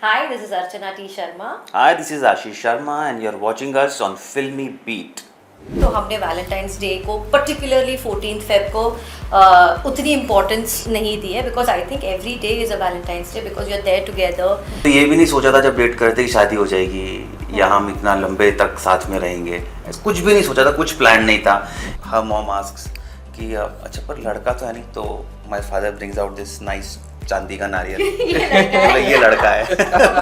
Hi, this is Archana T. Sharma. Hi, this is Ashish Sharma, and you're watching us on Filmy Beat. तो हमने Valentine's Day को particularly 14 Feb को उतनी importance नहीं दी है because I think every day is a Valentine's Day because you are there together. तो ये भी नहीं सोचा था जब डेट करते कि शादी हो जाएगी या हम इतना लंबे तक साथ में रहेंगे. कुछ भी नहीं सोचा था, कुछ प्लान नहीं था. हर मॉम आस्क्स कि अच्छा पर लड़का तो है नहीं, तो my father brings out this nice चांदी का नारियल. बोले ये लड़का है.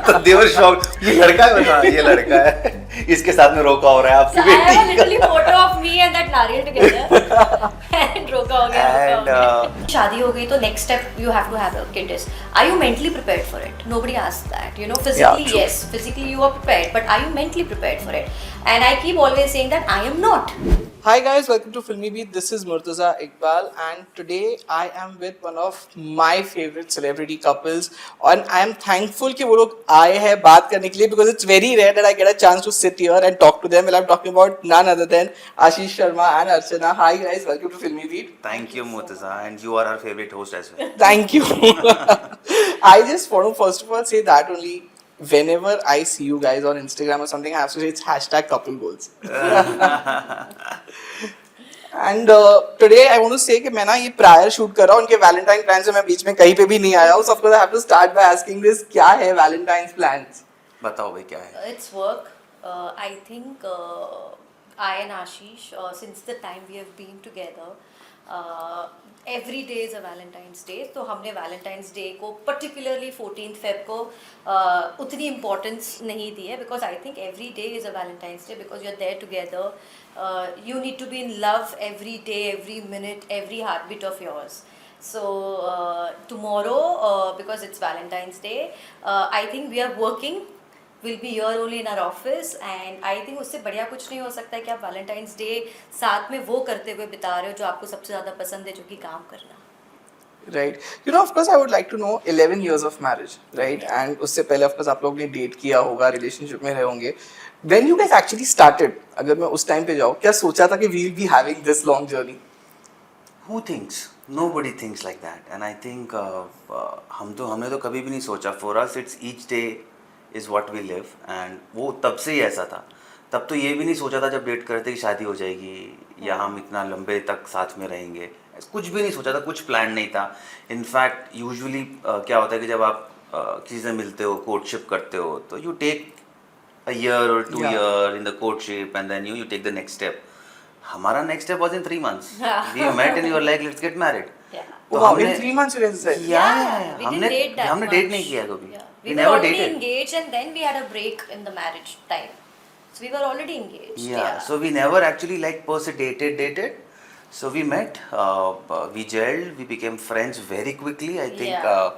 तो दे वर शॉक्ड, ये लड़का है. हाँ ये लड़का है. इसके साथ में रोका हो रहा है आपकी So I have a बेटी. literally photo of me and that nariyal together. And रोका हो गया. शादी हो गई तो next step you have to have a kid is. Are you mentally prepared for it? Nobody asks that. You know, physically true. yes, physically you are prepared, but are you mentally prepared for it? And I keep always saying that I am not. Hi guys, welcome to Filmy Beat. This is Murtaza Iqbal and today I am with one of my favorite celebrity couples and I am thankful कि वो लोग आए हैं बात करने के लिए because it's very rare that I get a chance to sit here and talk to them. Well, I'm talking about none other than Ashish Sharma and Archana. Hi guys, welcome to Filmy Beat. Thank you, Murtaza, and you are our favorite host as well. Thank you. I just want to first of all say that only whenever I see you guys on Instagram or something, I have to say it's hashtag couple goals. And today I want to say कि मैं ना ये prior shoot कर रहा हूँ उनके Valentine plan से मैं बीच में कहीं पे भी नहीं आया हूँ. So of course I have to start by asking this, क्या है वैलेंटाइंस प्लान्स? बताओ भाई क्या है. It's work. I think I and Ashish, since the time we have been together, every day is a Valentine's Day. तो हमने Valentine's Day को particularly 14th Feb को उतनी importance नहीं दी है because I think every day is a Valentine's Day because you're there together. You need to be in love every day, every minute, every heartbeat of yours. So tomorrow, because it's Valentine's Day, I think we are working. We'll be here only in our office and I think उससे बढ़िया कुछ नहीं हो सकता है कि आप Valentine's Day साथ में वो करते हुए बिता रहे हो जो आपको सबसे ज़्यादा पसंद है, जो कि काम करना. Right. You know of course I would like to know 11 years of marriage, right? And उससे पहले ऑफ कोर्स आप लोग ने डेट किया होगा, रिलेशनशिप में रहे होंगे. When you guys actually started, अगर मैं उस टाइम पे जाऊँ, क्या सोचा था कि we will be having this long journey? Who thinks? Nobody thinks like that. And I think हमने तो कभी भी नहीं सोचा. For us it's each day is what we live. And वो तब से ही ऐसा था. तब तो ये भी नहीं सोचा था जब डेट करते कि शादी हो जाएगी या हम इतना लंबे तक साथ में रहेंगे. कुछ भी नहीं सोचा था, कुछ प्लान नहीं था. इनफैक्ट यूजुअली क्या होता है कि जब आप किसी से मिलते हो, कोर्टशिप करते हो, तो you take a year or 2 year in the courtship and then you take the next step. हमारा next step was in 3 months. We met and you were like let's get married. Yeah. तो Wow, in हमने 3 months you guys said. We हमने didn't date that हमने much. Date नहीं किया कभी. Yeah. We We were never already dated. engaged and then we had a break in the marriage time. So we were already engaged. Yeah. So we never actually like per se dated. So we met, we gelled, we became friends very quickly. I think Yeah.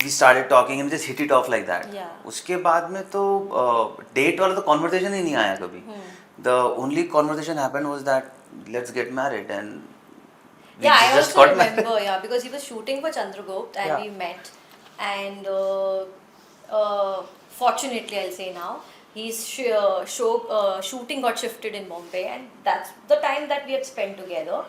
we started talking and just hit it off like that. Yeah. उसके बाद में तो date वाला तो conversation ही नहीं आया कभी. The only conversation happened was that let's get married and we Yeah, I just also got married. remember, yeah, because he was shooting for Chandragupta and Yeah. we met. And fortunately, I'll say now, his shooting got shifted in Bombay, and that's the time that we had spent together.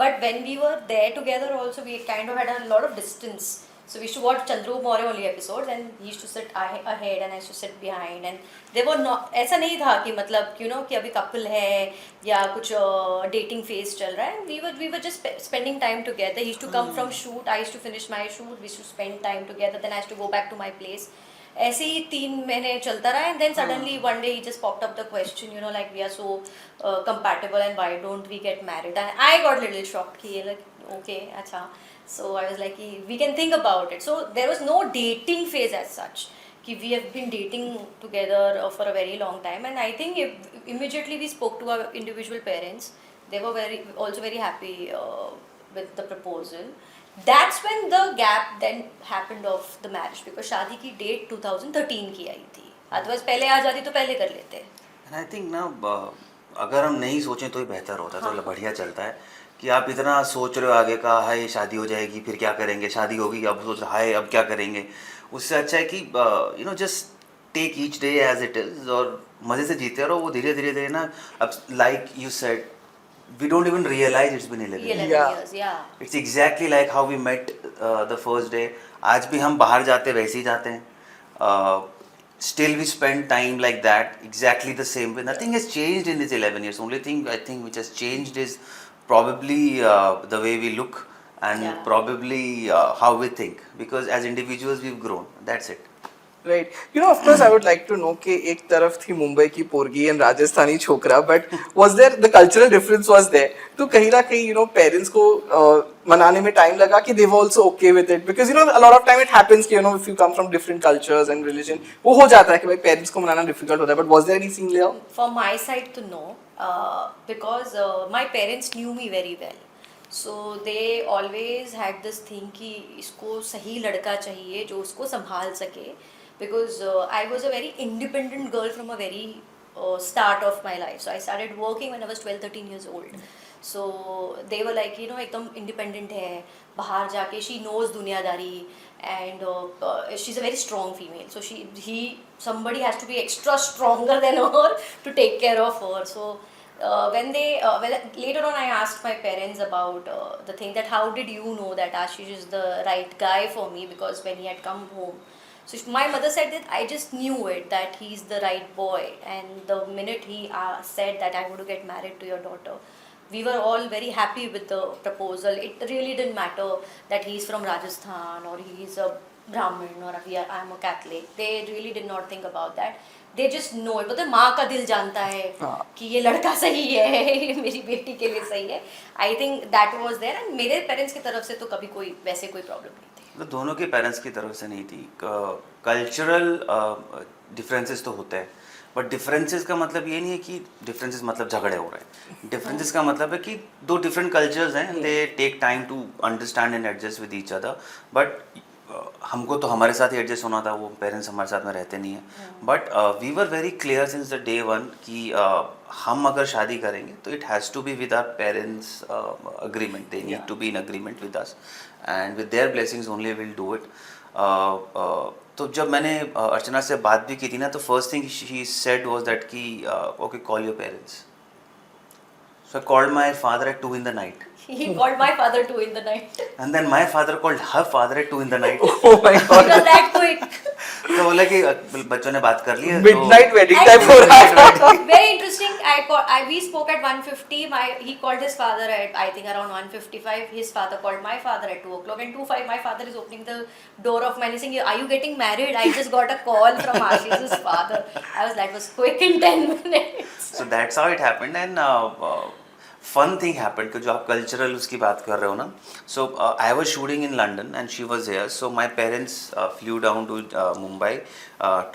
But when we were there together, also we kind of had a lot of distance. So we used to watch Chandru More only episodes, and he used to sit ahead and I used to sit behind. And there were not, ऐसा नहीं था कि मतलब you know कि अभी couple है या कुछ dating phase चल रहा है. We were just spending time together. He used to come from shoot, I used to finish my shoot. We used to spend time together. Then I used to go back to my place. ऐसे ही 3 महीने चलता रहा and then suddenly one day he just popped up the question, you know, like we are so compatible and why don't we get married? And I got a little shocked कि like okay अच्छा. So I was like we can think about it. So there was no dating phase as such. We have been dating together for a very long time, and I think immediately we spoke to our individual parents. They were also very happy with the proposal. That's when the gap then happened of the marriage because शादी की date 2013 की आई थी. Otherwise पहले आ जाती तो पहले कर लेते. And I think ना अगर हम नहीं सोचें तो ही बेहतर होता है. तो बढ़िया चलता है कि आप इतना सोच रहे हो आगे का, हाय शादी हो जाएगी फिर क्या करेंगे, शादी होगी अब सोच रहे हाय अब क्या करेंगे. उससे अच्छा है कि you know just take each day as it is और मज़े से जीते रहो. वो धीरे धीरे ना अब like you said we don't even realize it's been 11 years. 11 years, yeah. It's exactly like how we met the first day. आज भी हम बाहर जाते वैसे ही जाते हैं. Still we spend time like that, exactly the same way. Nothing has changed in these 11 years. Only thing I think which has changed is probably the way we look and Yeah. probably how we think. Because as individuals we've grown. That's it. Right. You know, of course, I would like to know कि एक तरफ थी मुंबई की पोरगी and Rajasthani छोकरा, but was there the cultural difference was there? तो कहीं ना कहीं parents को मनाने में time लगा कि they were also okay with it because a lot of time it happens कि if you come from different cultures and religion वो हो जाता है कि भाई parents को मनाना difficult होता है, but was there anything there? For my side to know, because my parents knew me very well. So they always had this thing कि इसको सही लड़का चाहिए जो उसको संभाल सके. Because I was a very independent girl from a very start of my life. So I started working when I was 12-13 years old. So they were like, एकदम independent है, बाहर जाके she knows दुनियादारी, and she's a very strong female. So somebody has to be extra stronger than her to take care of her. So later on I asked my parents about the thing that how did you know that Ashish is the right guy for me, because when he had come home, so my mother said that I just knew it, that he's the right boy. And the minute he said that I'm going to get married to your daughter, we were all very happy with the proposal. It really didn't matter that he's from Rajasthan or he's a Brahmin or I'm a Catholic. They really did not think about that. They just know it. मतलब माँ का दिल जानता है कि ये लड़का सही है, ये मेरी बेटी के लिए सही है. I think that was there. And मेरे पेरेंट्स की तरफ से तो कभी कोई वैसे कोई प्रॉब्लम नहीं थी. तो दोनों के पेरेंट्स की तरफ से नहीं थी. कल्चरल डिफरेंसेस तो होते हैं, बट डिफरेंसेस का मतलब ये नहीं है कि डिफरेंसेस मतलब झगड़े हो रहे हैं. डिफरेंसेस का मतलब है कि दो डिफरेंट कल्चर्स हैं, they take time to understand and adjust with each other. But हमको तो हमारे साथ ही एडजस्ट होना था, वो पेरेंट्स हमारे साथ में रहते नहीं हैं. But we were very clear since the day one कि हम अगर शादी करेंगे तो it has to be with our parents agreement. They need to be in agreement with us and with their blessings only will do it. तो जब मैंने अर्चना से बात भी की थी ना, तो first thing she said was that कि okay call your parents. So I called my father at 2 in the night. He called my father 2 in the night. And then my father called her father at 2 in the night. Oh my It God. was that quick. तो बोला कि बच्चों ने बात कर ली है. Midnight wedding And time हो रहा था. Very interesting. We spoke at 1:50. He called his father at I think around 1:55. His father called my father at 2 o'clock. And 2:05 my father is opening the door of my saying, "Are you getting married? I just got a call from Ashish's father." I was like, it was quick in 10 minutes. So that's how it happened. And fun thing happened कि जो आप cultural उसकी बात कर रहे हो ना. So I was shooting in London and she was here. So my parents flew down to Mumbai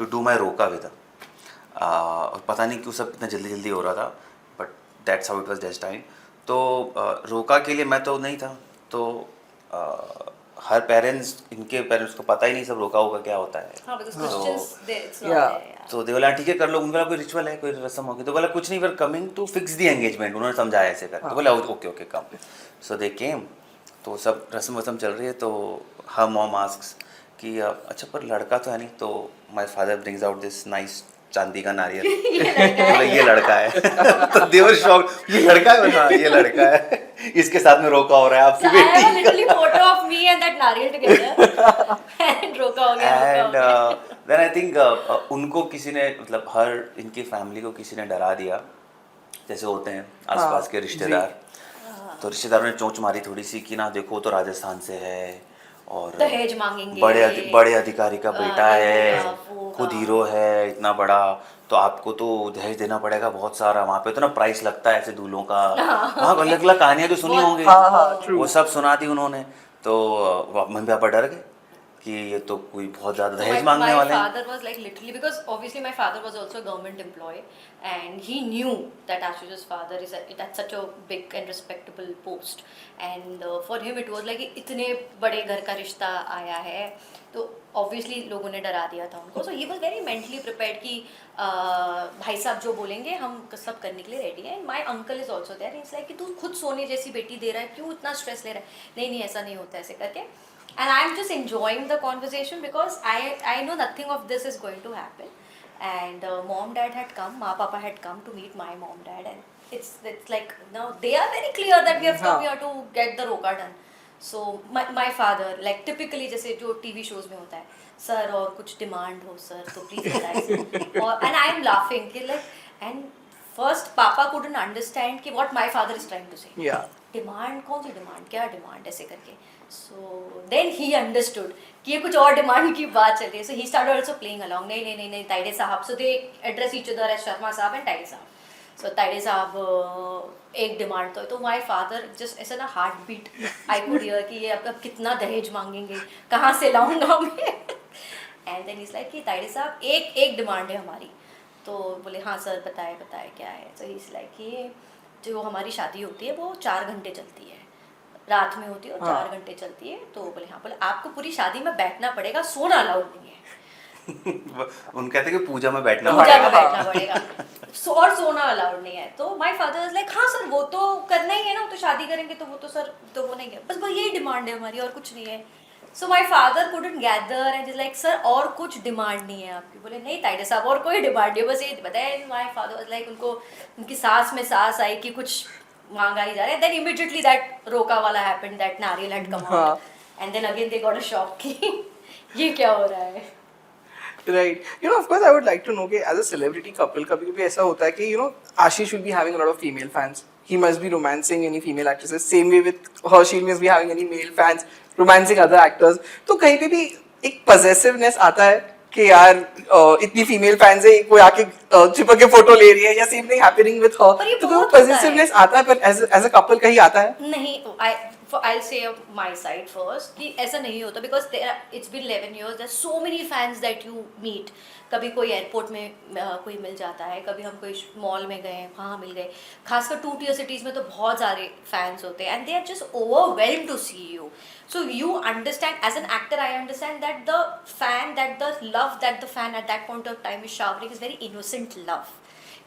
to do my roka with her. और पता नहीं क्यों सब इतना जल्दी जल्दी हो रहा था, but that's how it was destined. तो रोका के लिए मैं तो नहीं था, तो हर पेरेंट्स, इनके पेरेंट्स को पता ही नहीं सब रोका होगा क्या होता है. हाँ, because Christians, it's not Yeah. there. Yeah. तो दे बोला ठीक है कर लो. उनका कोई रिचुअल है, कोई रस्म होगी. तो बोला कुछ नहीं, were coming to fix the engagement. उन्होंने समझाया ऐसे कर. तो बोला ओके ओके कम. सो दे केम. तो सब रस्म वस्म चल रही है. तो हर मॉम आस्क्स कि अच्छा पर लड़का तो है नहीं. तो my father brings out this nice चांदी का नारियल. बोला ये लड़का है. तो दे वर शॉक्ड. ये लड़का है. बोला ये लड़का है, इसके साथ में रोका हो रहा है So आपकी I have a बेटी. literally photo of me and that nariyal together. And रोका हो गया. एंड देन आई थिंक उनको किसी ने मतलब हर इनकी फैमिली को किसी ने डरा दिया, जैसे होते हैं आसपास के रिश्तेदार. तो रिश्तेदारों ने चोंच मारी थोड़ी सी कि ना देखो तो राजस्थान से है और दहेज मांगेंगे. बड़े अधिकारी का बेटा है, वो खुद का. हीरो है इतना बड़ा, तो आपको तो दहेज देना पड़ेगा बहुत सारा. वहाँ पे तो ना प्राइस लगता है ऐसे दूल्हों का. वहाँ अलग अलग कहानियाँ जो सुनी होंगी true. वो सब सुना दी उन्होंने. तो मम्मी पापा डर गए कि ये तो कोई बहुत ज़्यादा दहेज मांगने वाले My हैं. father was like literally, because obviously my father was also a government employee and he knew that Ashish's father is at such a big and respectable post, and for him it was like इतने बड़े घर का रिश्ता आया है, तो obviously लोगों ने डरा दिया था उनको. So he was very mentally prepared कि भाई साहब जो बोलेंगे हम सब करने के लिए रेडी हैं. My uncle is also there. He's like कि तू खुद सोने जैसी बेटी दे रहा है, क्यों इतना स्ट्रेस ले रहा है. नहीं नहीं ऐसा नहीं होता ऐसे करके. And I'm just enjoying the conversation because I know nothing of this is going to happen. And mom dad had come, ma papa had come to meet my mom dad, and it's like now they are very clear that we have come here to get the roka done. So my father like typically जैसे जो TV shows में होता है, sir और कुछ demand हो sir तो please बताइए, और एंड आई एम लाफिंग कि like, and first papa couldn't understand कि what my father is trying to say, Yeah. Demand कौन सी डिमांड, क्या डिमांड ऐसे करके. सो देन ही अंडरस्टूड कि ये कुछ और डिमांड की बात चल रही है. So he started also playing along, नहीं नहीं नहीं नहीं ताइडे साहब. So they address each other as Sharma साहब एंड ताइडे साहब. सो ताइडे साहब एक डिमांड तो माय फादर जस्ट ऐसा ना heart beat I could hear कि ये अब कितना दहेज मांगेंगे, कहाँ से लाऊंगा मैं. एंड देन इज लाइक कि ताइडे साहब एक डिमांड है हमारी. तो बोले हाँ सर बताए बताए क्या है. सो ही इज लाइक कि जो हमारी शादी होती है वो 4 घंटे चलती है, रात में होती है और 4 घंटे चलती है. तो बोले हाँ, बोले आपको पूरी शादी में बैठना पड़ेगा, सोना अलाउड नहीं है. उन कहते हैं कि पूजा में बैठना पूजा में पड़ेगा. बैठना पड़ेगा, और सोना अलाउड नहीं है. तो माय फादर इज लाइक हाँ सर वो तो करना ही है ना, वो तो शादी करेंगे तो वो तो सर तो वो नहीं है, बस यही डिमांड है हमारी और कुछ नहीं है. So my father couldn't gather and is like sir और कुछ डिमांड नहीं है आपकी. बोले नहीं ताइडे साहब और कोई डिमांड नहीं है, बस ये बताया. माय फादर वाज लाइक उनको उनकी सांस में सांस आई कि कुछ मांगा नहीं जा रहा है. देन इमीडिएटली दैट रोका वाला happened, that nariyal had come out, and then again they got a shock कि ये क्या हो रहा है. Right. You know, of course, I would like to know कि as a celebrity couple कभी-कभी ऐसा होता है कि you know Ashish will be having a lot of female fans. He must be romancing any female actresses. Same way with her, she must be having any male fans, romancing other actors. तो कहीं पे भी एक possessiveness आता है कि यार इतनी फीमेल फैंस है, कोई आके चिपक के फोटो ले रही है, या same thing happening with her. पर ये तो बहुत वो possessiveness आता है, पर एज अ कपल कहीं आता है? नहीं, I'll say my side first कि ऐसा नहीं होता, because it's been 11 years, there's so many fans that you meet. कभी कोई एयरपोर्ट में कोई मिल जाता है, कभी हम कोई मॉल में गए वहाँ मिल गए. खासकर 2 tier cities में तो बहुत सारे फैंस होते हैं, and they are just overwhelmed to see you. So you understand, as an actor I understand that the love that the fan at that point of time is showering is very innocent love.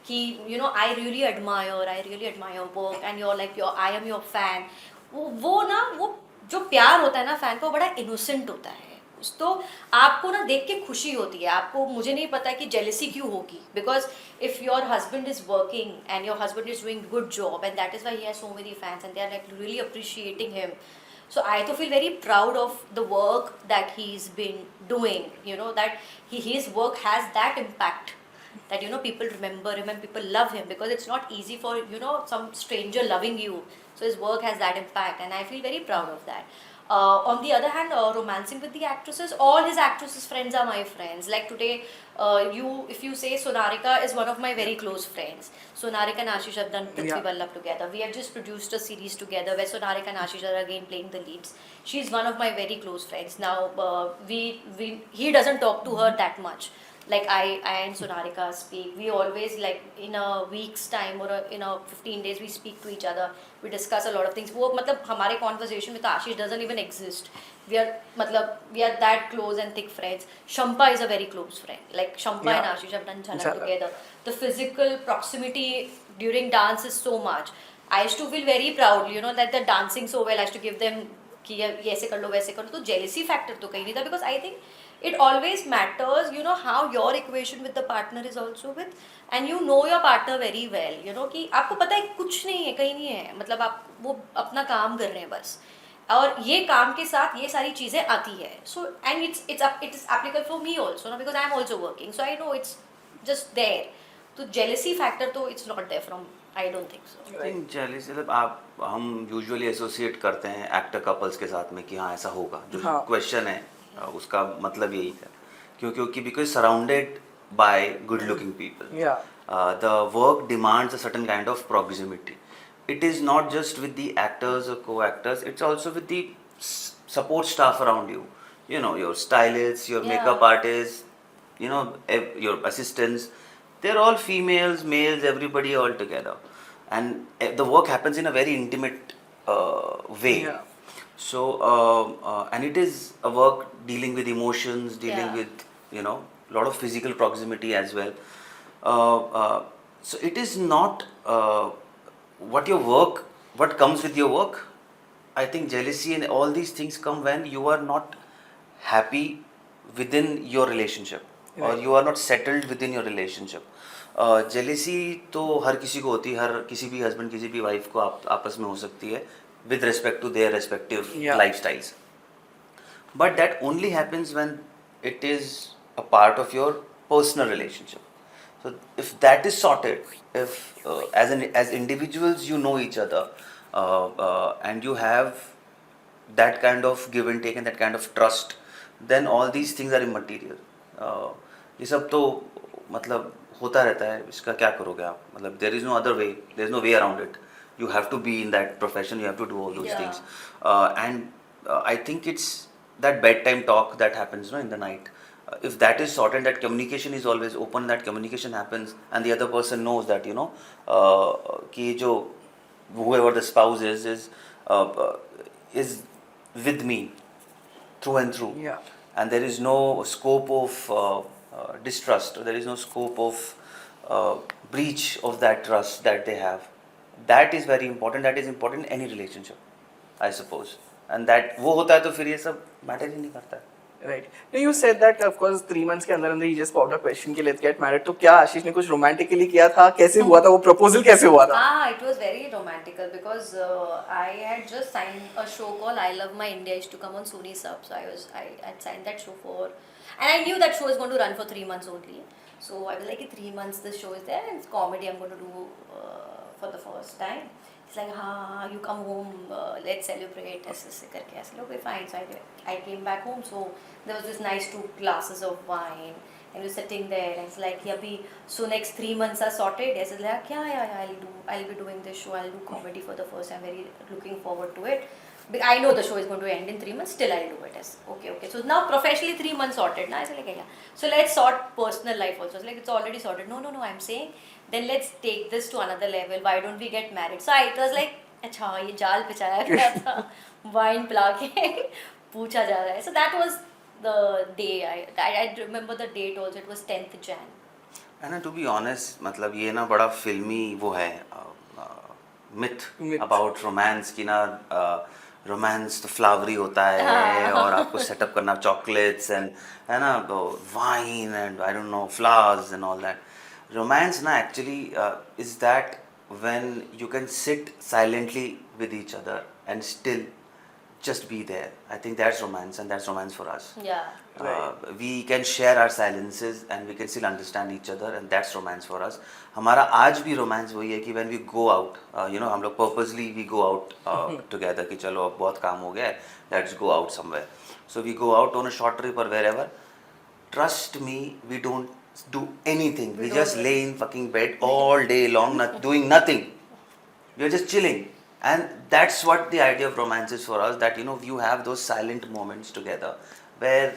कि you know I really admire your work and you're like I am your fan. वो ना वो जो प्यार होता है ना fan को, बड़ा इनोसेंट होता है. तो आपको ना देख के खुशी होती है. आपको, मुझे नहीं पता कि जेलसी क्यों होगी, because if your husband is working and your husband is doing good job and that is why he has so many fans and they are like really appreciating him. So I to feel very proud of the work that he's been doing, you know, that his work has that impact, that you know people remember him and people love him, because it's not easy for you know some stranger loving you. So his work has that impact and I feel very proud of that. On the other hand, romancing with the actresses, all his actresses friends are my friends. Like today, if you say Sonarika is one of my very close friends. Sonarika and Ashish have done Prithvi Vallabh together. We have just produced a series together where Sonarika and Ashish are again playing the leads. She's one of my very close friends. Now, he doesn't talk to her that much. Like I and Sonarika speak. We always, like in a week's time or in a 15 days we speak to each other. We discuss a lot of things. वो मतलब हमारे conversation में तो Ashish doesn't even exist. We are that close and thick friends. Shampa is a very close friend. Like Shampa and Ashish have done Jhalak together. The physical proximity during dance is so much. I used to feel very proud, you know, that they're dancing so well. I used to give them कि ये ऐसे कर लो वैसे कर लो. तो jealousy factor तो कहीं नहीं था, because I think it always matters, you know, how your equation with the partner is also with, and you know your partner very well, you know, कि आपको पता है कुछ नहीं है, कहीं नहीं है, मतलब आप वो अपना काम कर रहे हैं बस, और ये काम के साथ ये सारी चीज़ें आती है. So and it is applicable for me also, no, because I am also working, so I know it's just there. तो jealousy factor तो it's not there from, I don't think so. I think jealousy, मतलब हम usually associate करते हैं actor couples के साथ में कि हाँ ऐसा होगा. जो क्वेश्चन है उसका मतलब यही था, क्योंकि because surrounded by good looking people, the work demands a certain kind of proximity. It is not just with the actors or co-actors, it's also with the support staff around you. You know, your stylists, your makeup artists, you know, your assistants. They're all females, males, everybody all together. And the work happens in a very intimate way. Yeah. So, and it is a work dealing with emotions, dealing with, you know, a lot of physical proximity as well. So it is not what comes with your work. I think jealousy and all these things come when you are not happy within your relationship, or you are not settled within your relationship. Jealousy तो हर किसी को होती है, हर किसी भी husband किसी भी wife को आपस में हो सकती है, with respect to their respective Yeah. lifestyles. But that only happens when it is a part of your personal relationship. So if that is sorted, if as individuals you know each other, and you have that kind of give and take and that kind of trust, then all these things are immaterial. ये सब तो मतलब होता रहता है, इसका क्या करोगे आप, मतलब there is no other way, there is no way around it. You have to be in that profession, you have to do all those Yeah. things. And I think it's that bedtime talk that happens, no, in the night. If that is sorted, that communication is always open, that communication happens, and the other person knows that, कि जो whoever the spouse is with me through and through, Yeah. and there is no scope of distrust, or there is no scope of breach of that trust that they have. That is very important. That is important in any relationship, I suppose. And that वो होता है तो फिर ये सब matter ही नहीं करता है. Right. Now you said that of course 3 months के अंदर अंदर he just popped a question कि let's get married. तो क्या आशीष ने कुछ romantically किया था? कैसे हुआ था वो proposal कैसे हुआ था? It was very romantical because I had just signed a show called I Love My India. It used to come on Sony Sub, so I had signed that show for, and I knew that show is going to run for 3 months only. So I was like, 3 months this show is there and it's comedy I'm going to do for the first time. It's like, you come home, let's celebrate. ऐसे करके ऐसे लोग, okay, fine. So I came back home. So there was this nice 2 glasses of wine. And we were sitting there and it's like, yeah, so next 3 months are sorted. I said, like, yeah, I'll be doing this show. I'll do comedy for the first time. Very looking forward to it. I know the show is going to end in 3 months. Still, I'll do it. Yes. Okay. So now professionally 3 months sorted. Now I said, like, yeah. So let's sort personal life also. It's like, it's already sorted. No. I'm saying, then let's take this to another level. Why don't we get married? So it was like, अच्छा ये जाल पिचाया गया था, wine पिला के पूछा जा रहा है. So that was the day. I remember the date also. It was 10th Jan. And to be honest, मतलब ये ना बड़ा फिल्मी वो है myth Myth. about romance कि ना रोमांस तो फ्लावरी होता है और आपको सेटअप करना चॉकलेट्स एंड है ना wine and I don't know flowers and all that. Romance ना actually is that when you can sit silently with each other and still just be there. I think that's romance, and that's romance for us. Yeah. We can share our silences and we can still understand each other, and that's romance for us. हमारा आज भी romance वही है कि when we go out, हम लोग purposely we go out together कि चलो अब बहुत काम हो गया है, let's go out somewhere. So we go out on a short trip or wherever. Trust me, we don't do anything. We just lay in fucking bed all day long, doing nothing. We are just chilling. And that's what the idea of romance is for us, that you have those silent moments together where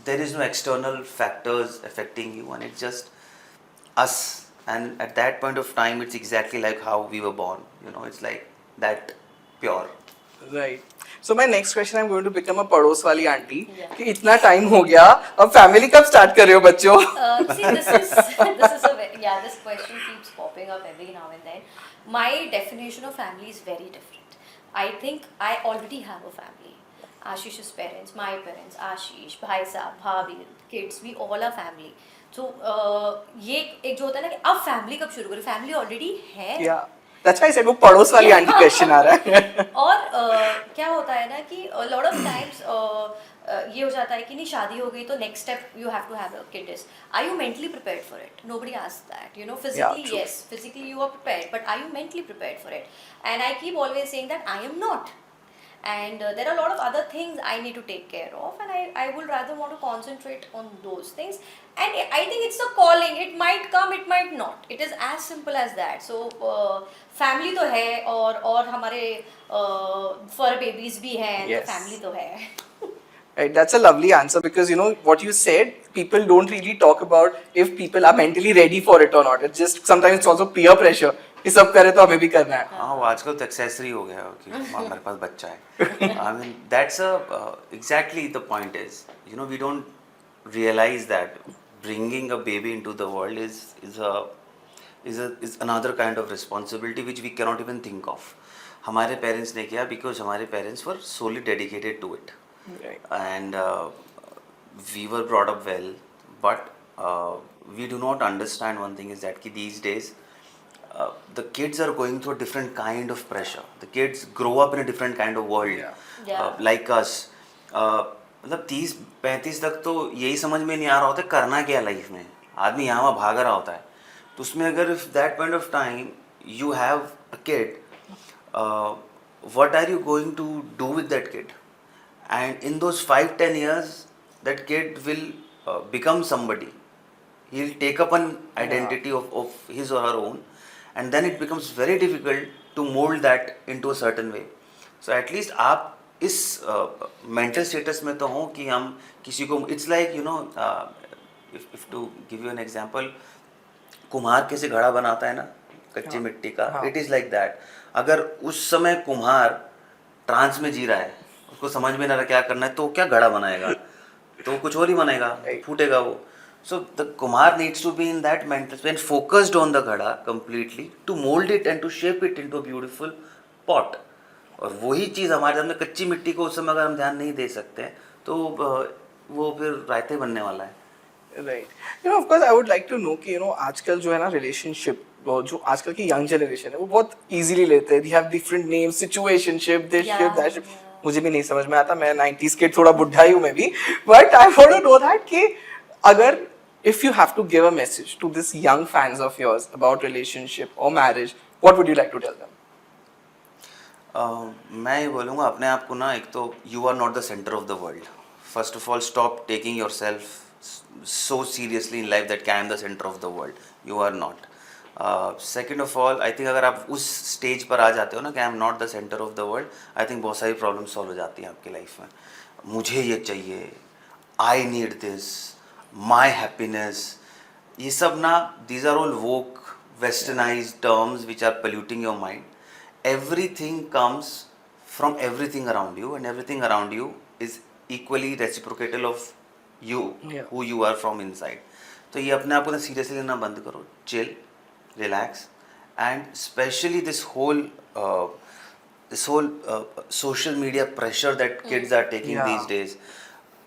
there is no external factors affecting you and it's just us. And at that point of time it's exactly like how we were born, it's like that pure. Right. So my next question, I'm going to become a पड़ोस वाली aunty Yeah. कि इतना time हो गया, अब family कब start कर रहे हो बच्चों? See, this question keeps popping up every now and then. My definition of family is very different. I think I already have a family. Ashish's parents, my parents, Ashish, Bhai Saab, Bhavi, kids, we all are family. So ये एक जो होता है ना कि अब family कब शुरू करें, फैमिली ऑलरेडी है. Yeah. That's why I said वो पड़ोस वाली आंटी क्वेश्चन आ रहा है. और क्या होता है ना कि लॉट ऑफ टाइम्स ये हो जाता है कि नहीं शादी हो गई तो next step you have to have a kid is are you mentally prepared for it. Nobody asks that, physically true. yes, physically you are prepared, but are you mentally prepared for it? And I keep always saying that I am not. And there are a lot of other things I need to take care of, and I would rather want to concentrate on those things. And I think it's a calling. It might come, it might not. It is as simple as that. So family तो है और हमारे fur babies भी हैं, तो Yes. family तो है. Right, that's a lovely answer because what you said, people don't really talk about if people are mentally ready for it or not. It's just sometimes it's also peer pressure कि सब करे तो हमें भी करना है. हाँ, वो आजकल तो एक्सेसरी हो गया है कि मेरे पास बच्चा है. I mean that's exactly the point is, we don't realize that bringing a baby into the world is another kind of responsibility which we cannot even think of. हमारे पेरेंट्स ने किया because हमारे parents were solely dedicated to it. Right. And we were brought up well, but we do not understand one thing is that these days the kids are going through a different kind of pressure. The kids grow up in a different kind of world. Yeah. Like us. मतलब 30-35 तक तो यही समझ में नहीं आ रहा होता है करना क्या लाइफ में. आदमी यहाँ वहाँ भाग रहा होता है. तो उसमें अगर if that point of time you have a kid, what are you going to do with that kid? And in those 5-10 years that kid will become somebody. He'll take up an identity of his or her own, and then it becomes very difficult to mold that into a certain way. So at least आप इस mental status में तो हो कि हम किसी को, it's like you know, if to give you an example, कुम्हार कैसे घड़ा बनाता है ना कच्ची मिट्टी का, it is like that. अगर उस समय कुम्हार ट्रांस में जी रहा है, उसको समझ में ना रहा क्या करना है, तो क्या घड़ा बनाएगा, तो कुछ और ही बनेगा, फूटेगा वो. So the Kumar needs to be in that mental when focused on the ghada completely to mold it and to shape it into a beautiful pot. और वही चीज़ हमारे सामने कच्ची मिट्टी को उस समय अगर हम ध्यान नहीं दे सकते हैं तो वो फिर रायते बनने वाला है. Right. You know, of course, I would like to know कि you know आजकल जो है ना relationship जो आजकल की young generation है वो बहुत easily लेते हैं. They have different names, situationship, this ship, that ship. मुझे भी नहीं समझ में आता. मैं 90s kid थोड़ा बुढ़ा ही हूँ मैं भी. But I want to know that कि अगर if you have to give a message to this young fans of yours about relationship or marriage, what would you like to tell them? मैं ये बोलूँगा अपने आप को ना, एक तो you are not the centre of the world. First of all stop taking yourself so seriously in life that I am the centre of the world. You are not. Second of all I think अगर आप उस stage पर आ जाते हो ना कि I am not the centre of the world, I think बहुत सारी प्रॉब्लम सॉल्व हो जाती हैं आपकी लाइफ में. मुझे ये चाहिए, I need this, my happiness, ये सब ना, these are all woke westernized terms which are polluting your mind. Everything comes from everything around you, and everything around you is equally reciprocatal of you, who you are from inside. तो ये अपने आप को ना seriously लेना बंद करो. Chill, relax, and specially this whole social media pressure that kids are taking these days,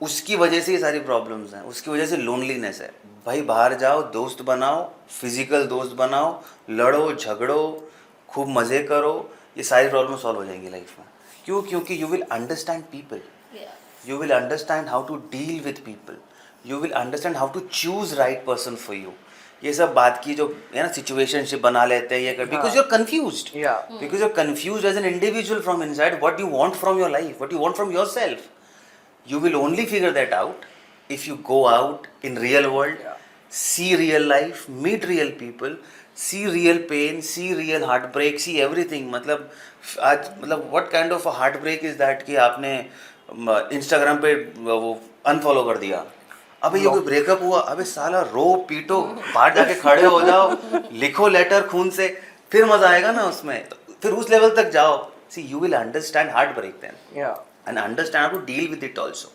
उसकी वजह से ये सारी प्रॉब्लम्स हैं. उसकी वजह से लोनलीनेस है. भाई बाहर जाओ, दोस्त बनाओ, फिजिकल दोस्त बनाओ, लड़ो झगड़ो, खूब मज़े करो, ये सारी प्रॉब्लम सॉल्व हो जाएंगी लाइफ में. क्यों? क्योंकि you will understand people, you will understand how to deal with people, you will understand how to choose right person for you. ये सब बात की जो है ना सिचुएशनशिप बना लेते हैं ये कर, because you are confused, because you are confused as an individual from inside what you want from your life, what you want from yourself. You will only figure that out if you go out in real world, see real life, meet real people, see real pain, see real heartbreak, see everything. मतलब आज मतलब what kind of a heartbreak is that कि आपने Instagram पे वो unfollow कर दिया. अबे ये कोई ब्रेकअप हुआ, अबे साला रो पीटो, बाहर जाके खड़े हो जाओ, लिखो लेटर खून से, फिर मजा आएगा ना उसमें. फिर उस लेवल तक जाओ. See, you will understand heartbreak then. And understand how to deal with it also.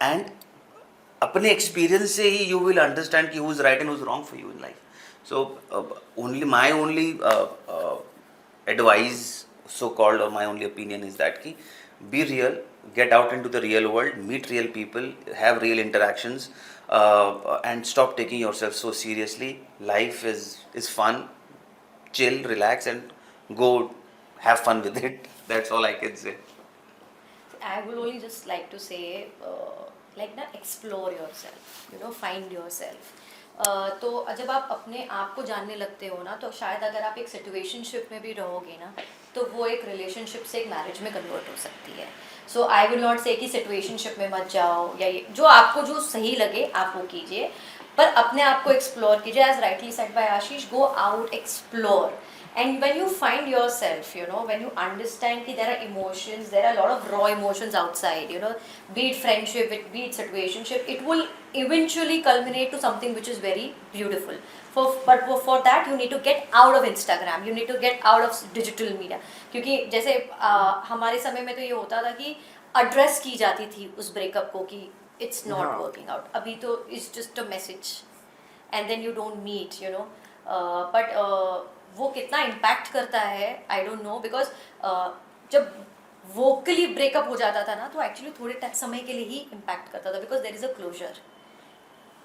And अपने experience से ही you will understand कि who's right and who's wrong for you in life. So my only advice, so called, or my only opinion is that कि be real, get out into the real world, meet real people, have real interactions, and stop taking yourself so seriously. Life is fun. Chill, relax, and go have fun with it. That's all I can say. I will only just like to say, like ना explore yourself, you know, find yourself. तो जब आप अपने आप को जानने लगते हो ना, तो शायद अगर आप एक सिचुएशनशिप में भी रहोगे ना, तो वो एक रिलेशनशिप से एक मैरिज में कन्वर्ट हो सकती है. सो आई विल नॉट से कि सिचुएशनशिप में मत जाओ, या ये जो आपको जो सही लगे आप वो कीजिए, पर अपने आप को एक्सप्लोर कीजिए. As rightly said by Ashish, go out, explore. And when you find yourself, you know, when you understand that there are emotions, there are a lot of raw emotions outside, you know, be it friendship, be it situationship, it will eventually culminate to something which is very beautiful. But for that you need to get out of Instagram, you need to get out of digital media. क्योंकि जैसे हमारे समय में तो ये होता था कि address की जाती थी उस breakup को कि it's not working out. अभी तो it's just a message and then you don't meet, you know. But वो कितना इम्पैक्ट करता है आई डोंट नो, बिकॉज जब वोकली ब्रेकअप हो जाता था ना, तो एक्चुअली थोड़े समय के लिए ही इम्पैक्ट करता था, because there is a closure.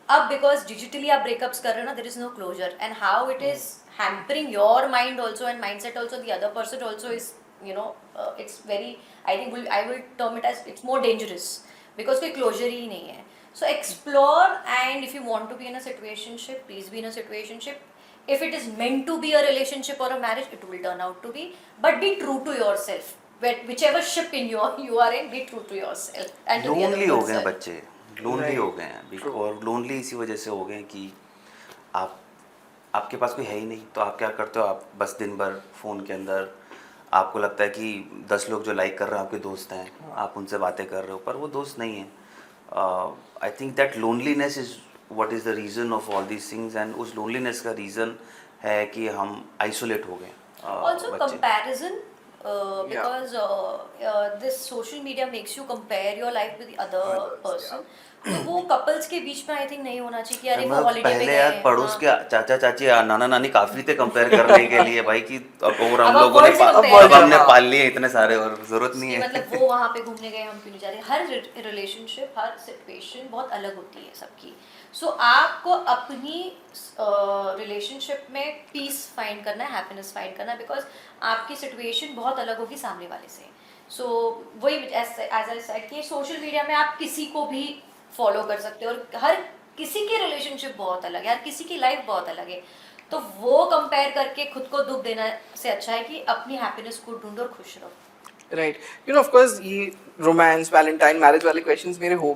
अब बिकॉज डिजिटली आप ब्रेकअप्स कर रहे हो ना, there is no closure, and how it is hampering your mind also and mind set also, the other person also is it's very, I think I will term it as it's more dangerous, because कोई closure ही नहीं है. So explore, and if you want to be in a situationship, please be in a situationship. If it is meant to be a relationship or a marriage, it will turn out to be. But be true to yourself. Whichever ship in you are in, be true to yourself. And to the other lonely हो गए हैं person. बच्चे, lonely Right. हो गए हैं, और lonely इसी वजह से हो गए हैं कि आप आपके पास कोई है ही नहीं, तो आप क्या करते हो, आप बस दिन भर फ़ोन के अंदर, आपको लगता है कि 10 लोग जो लाइक कर रहे हैं आपके दोस्त हैं, आप उनसे बातें कर रहे हो, पर वो दोस्त नहीं हैं. I think that loneliness is what is the reason of all these things, and उस लोनलीनेस का रीज़न है कि हम आइसोलेट हो गए. Also बच्चे. comparison, because this social media makes you compare your life with the other person. तो वो कपल्स के बीच में आई थिंक नहीं होना चाहिए कि अरे वो मतलब हॉलीडे पे पहले गए यार हैं. पड़ोस हाँ. के चाचा चाची नाना नानी काफी थे कंपेयर करने के लिए भाई, कि अब और हम अब लोगों ने world से compare अब करना. हमने पाल लिए इतने सारे, और जरूरत नहीं कि है. मतलब वो वहाँ पे घूमने गए, हम क्यों नहीं जा रहे. हर रिलेशनशिप, हर सिचुएशन बहुत अलग होती है सबकी. सो आपको अपनी रिलेशनशिप में पीस फाइंड करना है, हैप्पीनेस फाइंड करना है, बिकॉज आपकी सिचुएशन बहुत अलग होगी सामने वाले से. सो वही एज आई सेड कि सोशल मीडिया में आप किसी को भी फॉलो कर सकते हो, और हर किसी की रिलेशनशिप बहुत अलग है, हर किसी की लाइफ बहुत अलग है. तो वो कंपेयर करके खुद को दुख देना से अच्छा है कि अपनी हैप्पीनेस को ढूंढो और खुश रहो. Right. You know of course ये रोमांस, वैलेंटाइन, मैरिज वाले क्वेश्चंस मेरे हो